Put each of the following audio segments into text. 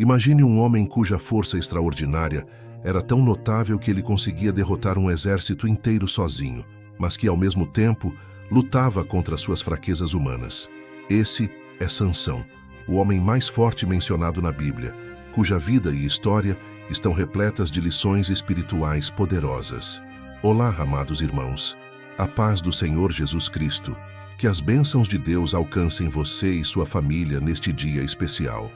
Imagine um homem cuja força extraordinária era tão notável que ele conseguia derrotar um exército inteiro sozinho, mas que, ao mesmo tempo, lutava contra suas fraquezas humanas. Esse é Sansão, o homem mais forte mencionado na Bíblia, cuja vida e história estão repletas de lições espirituais poderosas. Olá, amados irmãos. A paz do Senhor Jesus Cristo. Que as bênçãos de Deus alcancem você e sua família neste dia especial.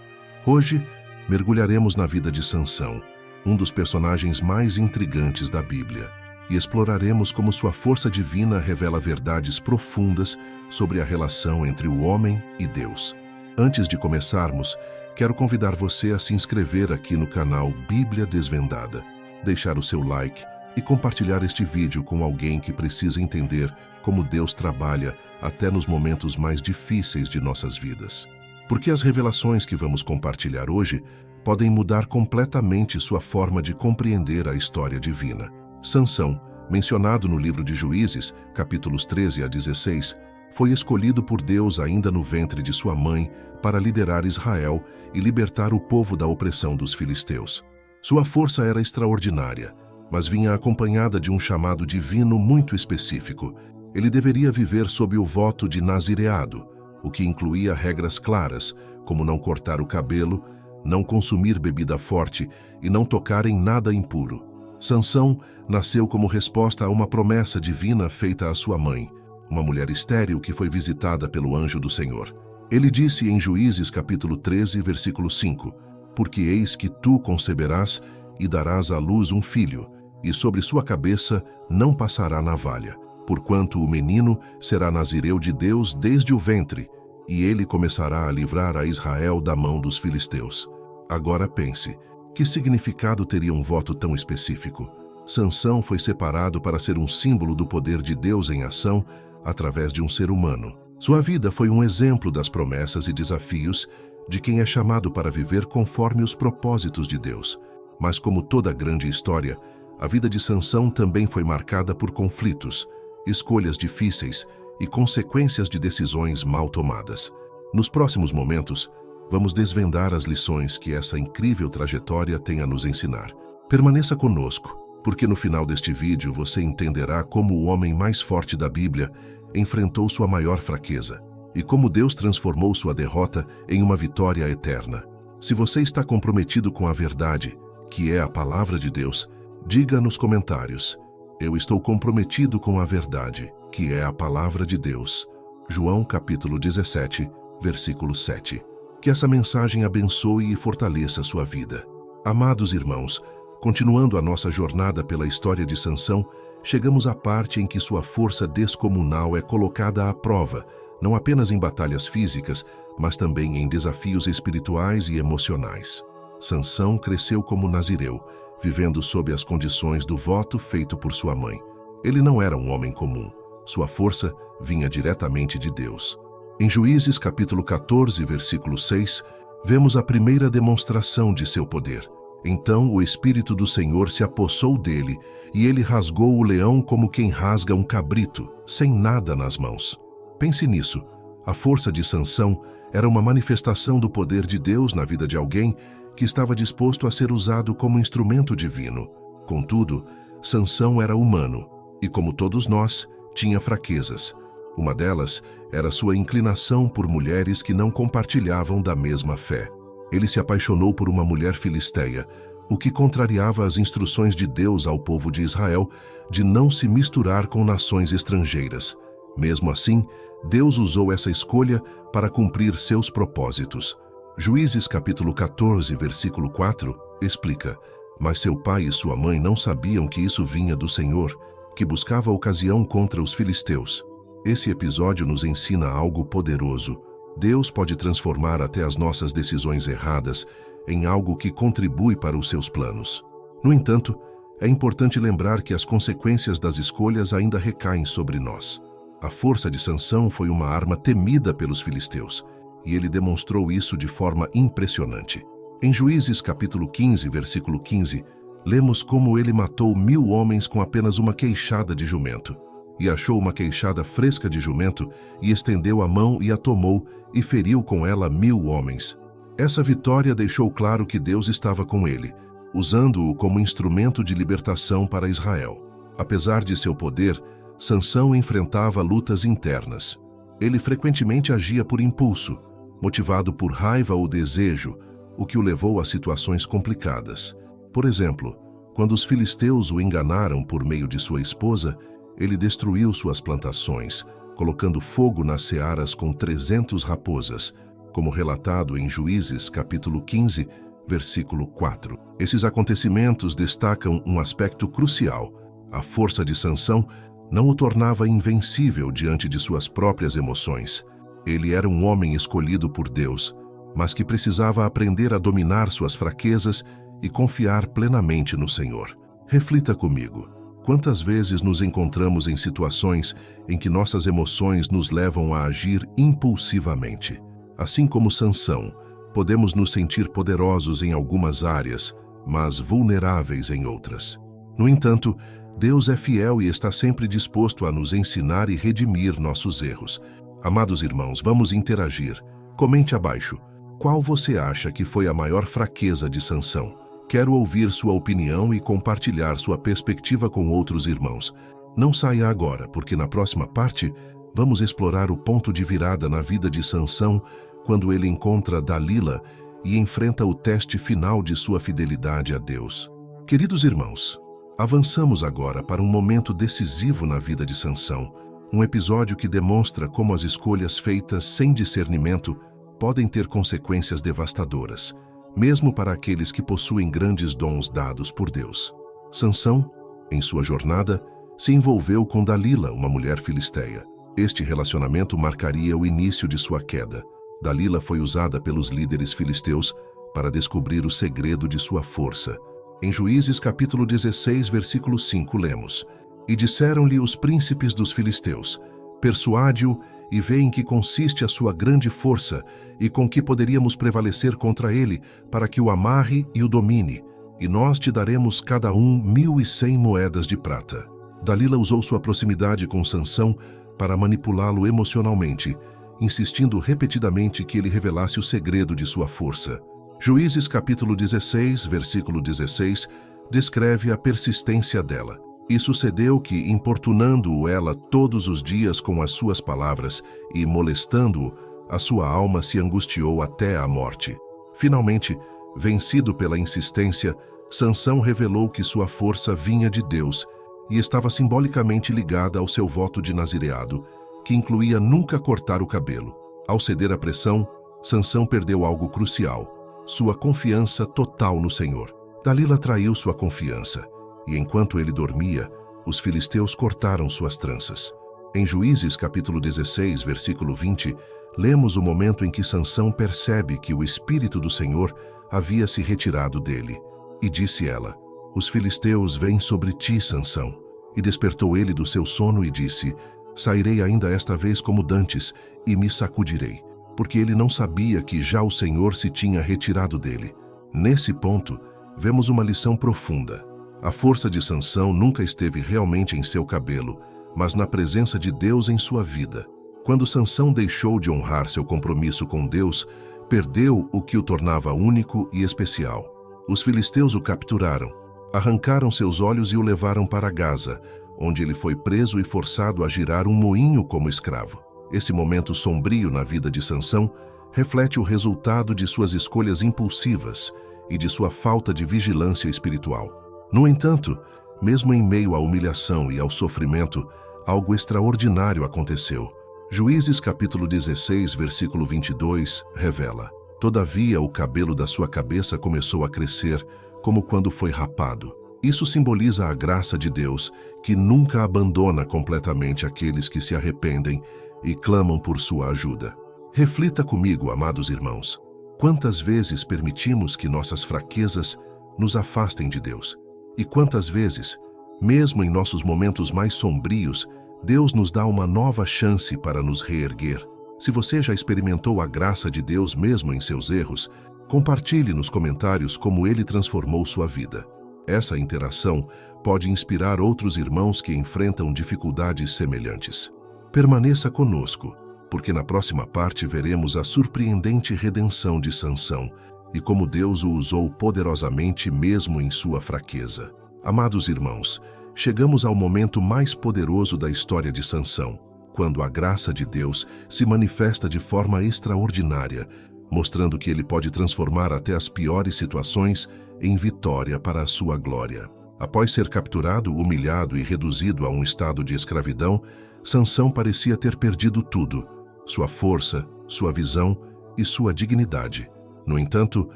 Hoje, mergulharemos na vida de Sansão, um dos personagens mais intrigantes da Bíblia, e exploraremos como sua força divina revela verdades profundas sobre a relação entre o homem e Deus. Antes de começarmos, quero convidar você a se inscrever aqui no canal Bíblia Desvendada, deixar o seu like e compartilhar este vídeo com alguém que precisa entender como Deus trabalha até nos momentos mais difíceis de nossas vidas. Porque as revelações que vamos compartilhar hoje podem mudar completamente sua forma de compreender a história divina. Sansão, mencionado no livro de Juízes, capítulos 13 a 16, foi escolhido por Deus ainda no ventre de sua mãe para liderar Israel e libertar o povo da opressão dos filisteus. Sua força era extraordinária, mas vinha acompanhada de um chamado divino muito específico. Ele deveria viver sob o voto de nazireado, o que incluía regras claras, como não cortar o cabelo, não consumir bebida forte e não tocar em nada impuro. Sansão nasceu como resposta a uma promessa divina feita à sua mãe, uma mulher estéril que foi visitada pelo anjo do Senhor. Ele disse em Juízes capítulo 13, versículo 5, «Porque eis que tu conceberás e darás à luz um filho, e sobre sua cabeça não passará navalha, porquanto o menino será nazireu de Deus desde o ventre, e ele começará a livrar a Israel da mão dos filisteus». Agora pense, que significado teria um voto tão específico? Sansão foi separado para ser um símbolo do poder de Deus em ação através de um ser humano. Sua vida foi um exemplo das promessas e desafios de quem é chamado para viver conforme os propósitos de Deus. Mas como toda grande história, a vida de Sansão também foi marcada por conflitos, escolhas difíceis e consequências de decisões mal tomadas. Nos próximos momentos, vamos desvendar as lições que essa incrível trajetória tem a nos ensinar. Permaneça conosco, porque no final deste vídeo você entenderá como o homem mais forte da Bíblia enfrentou sua maior fraqueza e como Deus transformou sua derrota em uma vitória eterna. Se você está comprometido com a verdade, que é a palavra de Deus, diga nos comentários: eu estou comprometido com a verdade, que é a palavra de Deus. João capítulo 17, versículo 7. Que essa mensagem abençoe e fortaleça a sua vida. Amados irmãos, continuando a nossa jornada pela história de Sansão, chegamos à parte em que sua força descomunal é colocada à prova, não apenas em batalhas físicas, mas também em desafios espirituais e emocionais. Sansão cresceu como nazireu, vivendo sob as condições do voto feito por sua mãe. Ele não era um homem comum. Sua força vinha diretamente de Deus. Em Juízes capítulo 14, versículo 6, vemos a primeira demonstração de seu poder. Então o Espírito do Senhor se apossou dele, e ele rasgou o leão como quem rasga um cabrito, sem nada nas mãos. Pense nisso. A força de Sansão era uma manifestação do poder de Deus na vida de alguém que estava disposto a ser usado como instrumento divino. Contudo, Sansão era humano, e como todos nós, tinha fraquezas. Uma delas era sua inclinação por mulheres que não compartilhavam da mesma fé. Ele se apaixonou por uma mulher filisteia, o que contrariava as instruções de Deus ao povo de Israel de não se misturar com nações estrangeiras. Mesmo assim, Deus usou essa escolha para cumprir seus propósitos. Juízes capítulo 14, versículo 4, explica: «Mas seu pai e sua mãe não sabiam que isso vinha do Senhor, que buscava ocasião contra os filisteus». Esse episódio nos ensina algo poderoso. Deus pode transformar até as nossas decisões erradas em algo que contribui para os seus planos. No entanto, é importante lembrar que as consequências das escolhas ainda recaem sobre nós. A força de Sansão foi uma arma temida pelos filisteus, e ele demonstrou isso de forma impressionante. Em Juízes capítulo 15, versículo 15, lemos como ele matou 1000 homens com apenas uma queixada de jumento. E achou uma queixada fresca de jumento, e estendeu a mão e a tomou, e feriu com ela 1000 homens. Essa vitória deixou claro que Deus estava com ele, usando-o como instrumento de libertação para Israel. Apesar de seu poder, Sansão enfrentava lutas internas. Ele frequentemente agia por impulso, motivado por raiva ou desejo, o que o levou a situações complicadas. Por exemplo, quando os filisteus o enganaram por meio de sua esposa, ele destruiu suas plantações, colocando fogo nas searas com 300 raposas, como relatado em Juízes, capítulo 15, versículo 4. Esses acontecimentos destacam um aspecto crucial. A força de Sansão não o tornava invencível diante de suas próprias emoções. Ele era um homem escolhido por Deus, mas que precisava aprender a dominar suas fraquezas e confiar plenamente no Senhor. Reflita comigo. Quantas vezes nos encontramos em situações em que nossas emoções nos levam a agir impulsivamente? Assim como Sansão, podemos nos sentir poderosos em algumas áreas, mas vulneráveis em outras. No entanto, Deus é fiel e está sempre disposto a nos ensinar e redimir nossos erros. Amados irmãos, vamos interagir. Comente abaixo. Qual você acha que foi a maior fraqueza de Sansão? Quero ouvir sua opinião e compartilhar sua perspectiva com outros irmãos. Não saia agora, porque na próxima parte vamos explorar o ponto de virada na vida de Sansão quando ele encontra Dalila e enfrenta o teste final de sua fidelidade a Deus. Queridos irmãos, avançamos agora para um momento decisivo na vida de Sansão, um episódio que demonstra como as escolhas feitas sem discernimento podem ter consequências devastadoras, mesmo para aqueles que possuem grandes dons dados por Deus. Sansão, em sua jornada, se envolveu com Dalila, uma mulher filisteia. Este relacionamento marcaria o início de sua queda. Dalila foi usada pelos líderes filisteus para descobrir o segredo de sua força. Em Juízes capítulo 16, versículo 5, lemos: E disseram-lhe os príncipes dos filisteus: Persuade-o e vê em que consiste a sua grande força e com que poderíamos prevalecer contra ele, para que o amarre e o domine, e nós te daremos cada um 1.100 moedas de prata. Dalila usou sua proximidade com Sansão para manipulá-lo emocionalmente, insistindo repetidamente que ele revelasse o segredo de sua força. Juízes capítulo 16, versículo 16, descreve a persistência dela. E sucedeu que, importunando-o ela todos os dias com as suas palavras e molestando-o, a sua alma se angustiou até a morte. Finalmente, vencido pela insistência, Sansão revelou que sua força vinha de Deus e estava simbolicamente ligada ao seu voto de nazireado, que incluía nunca cortar o cabelo. Ao ceder à pressão, Sansão perdeu algo crucial: sua confiança total no Senhor. Dalila traiu sua confiança, e enquanto ele dormia, os filisteus cortaram suas tranças. Em Juízes capítulo 16, versículo 20, lemos o momento em que Sansão percebe que o Espírito do Senhor havia se retirado dele. E disse ela: Os filisteus vêm sobre ti, Sansão. E despertou ele do seu sono e disse: Sairei ainda esta vez como dantes, e me sacudirei, porque ele não sabia que já o Senhor se tinha retirado dele. Nesse ponto, vemos uma lição profunda. A força de Sansão nunca esteve realmente em seu cabelo, mas na presença de Deus em sua vida. Quando Sansão deixou de honrar seu compromisso com Deus, perdeu o que o tornava único e especial. Os filisteus o capturaram, arrancaram seus olhos e o levaram para Gaza, onde ele foi preso e forçado a girar um moinho como escravo. Esse momento sombrio na vida de Sansão reflete o resultado de suas escolhas impulsivas e de sua falta de vigilância espiritual. No entanto, mesmo em meio à humilhação e ao sofrimento, algo extraordinário aconteceu. Juízes capítulo 16, versículo 22, revela: Todavia o cabelo da sua cabeça começou a crescer, como quando foi rapado. Isso simboliza a graça de Deus, que nunca abandona completamente aqueles que se arrependem e clamam por sua ajuda. Reflita comigo, amados irmãos. Quantas vezes permitimos que nossas fraquezas nos afastem de Deus? E quantas vezes, mesmo em nossos momentos mais sombrios, Deus nos dá uma nova chance para nos reerguer? Se você já experimentou a graça de Deus mesmo em seus erros, compartilhe nos comentários como Ele transformou sua vida. Essa interação pode inspirar outros irmãos que enfrentam dificuldades semelhantes. Permaneça conosco. porque na próxima parte veremos a surpreendente redenção de Sansão e como Deus o usou poderosamente mesmo em sua fraqueza. Amados irmãos, chegamos ao momento mais poderoso da história de Sansão, quando a graça de Deus se manifesta de forma extraordinária, mostrando que ele pode transformar até as piores situações em vitória para a sua glória. Após ser capturado, humilhado e reduzido a um estado de escravidão, Sansão parecia ter perdido tudo: sua força, sua visão e sua dignidade. No entanto,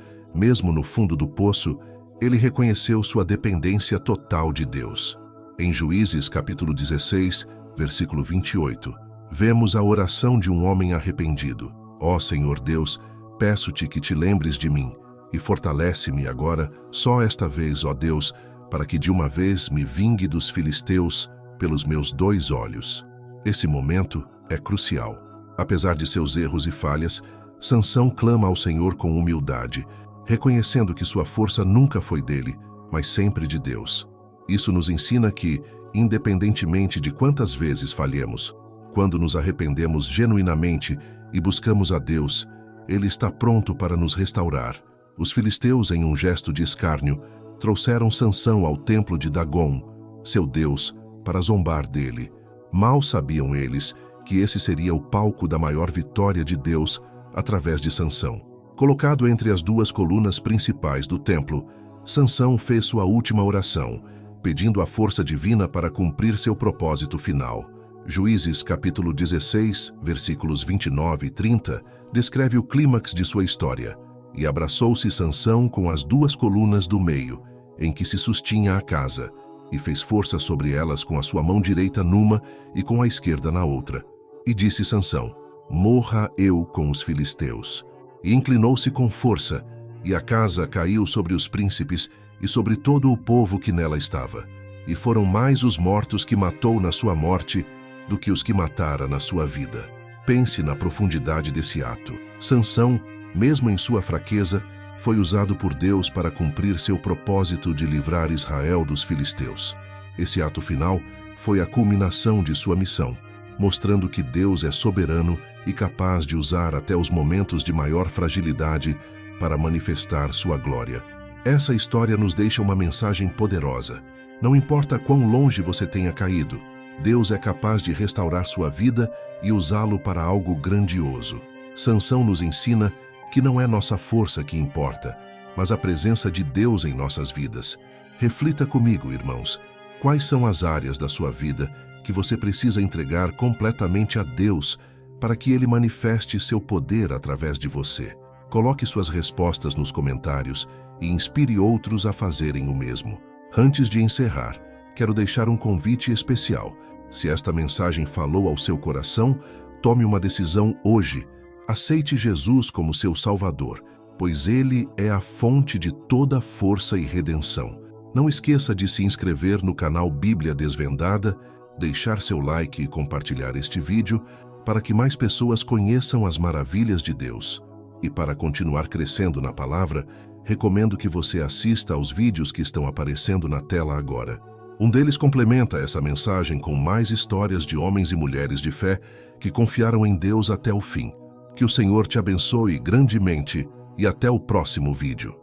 mesmo no fundo do poço, ele reconheceu sua dependência total de Deus. Em Juízes capítulo 16, versículo 28, vemos a oração de um homem arrependido. Ó Senhor Deus, peço-te que te lembres de mim e fortalece-me agora, só esta vez, ó Deus, para que de uma vez me vingue dos filisteus pelos meus 2 olhos. Esse momento é crucial. Apesar de seus erros e falhas, Sansão clama ao Senhor com humildade, reconhecendo que sua força nunca foi dele, mas sempre de Deus. Isso nos ensina que, independentemente de quantas vezes falhemos, quando nos arrependemos genuinamente e buscamos a Deus, Ele está pronto para nos restaurar. Os filisteus, em um gesto de escárnio, trouxeram Sansão ao templo de Dagom, seu deus, para zombar dele. Mal sabiam eles que esse seria o palco da maior vitória de Deus através de Sansão. Colocado entre as 2 colunas principais do templo, Sansão fez sua última oração, pedindo a força divina para cumprir seu propósito final. Juízes capítulo 16, versículos 29 e 30, descreve o clímax de sua história. E abraçou-se Sansão com as 2 colunas do meio, em que se sustinha a casa, e fez força sobre elas com a sua mão direita numa e com a esquerda na outra. E disse Sansão: morra eu com os filisteus. E inclinou-se com força, e a casa caiu sobre os príncipes e sobre todo o povo que nela estava. E foram mais os mortos que matou na sua morte do que os que matara na sua vida. Pense na profundidade desse ato. Sansão, mesmo em sua fraqueza, foi usado por Deus para cumprir seu propósito de livrar Israel dos filisteus. Esse ato final foi a culminação de sua missão, mostrando que Deus é soberano e capaz de usar até os momentos de maior fragilidade para manifestar sua glória. Essa história nos deixa uma mensagem poderosa. Não importa quão longe você tenha caído, Deus é capaz de restaurar sua vida e usá-lo para algo grandioso. Sansão nos ensina que não é nossa força que importa, mas a presença de Deus em nossas vidas. Reflita comigo, irmãos, quais são as áreas da sua vida que você precisa entregar completamente a Deus para que Ele manifeste seu poder através de você. Coloque suas respostas nos comentários e inspire outros a fazerem o mesmo. Antes de encerrar, quero deixar um convite especial. Se esta mensagem falou ao seu coração, tome uma decisão hoje. Aceite Jesus como seu Salvador, pois Ele é a fonte de toda força e redenção. Não esqueça de se inscrever no canal Bíblia Desvendada, deixar seu like e compartilhar este vídeo para que mais pessoas conheçam as maravilhas de Deus. E para continuar crescendo na palavra, recomendo que você assista aos vídeos que estão aparecendo na tela agora. Um deles complementa essa mensagem com mais histórias de homens e mulheres de fé que confiaram em Deus até o fim. Que o Senhor te abençoe grandemente e até o próximo vídeo.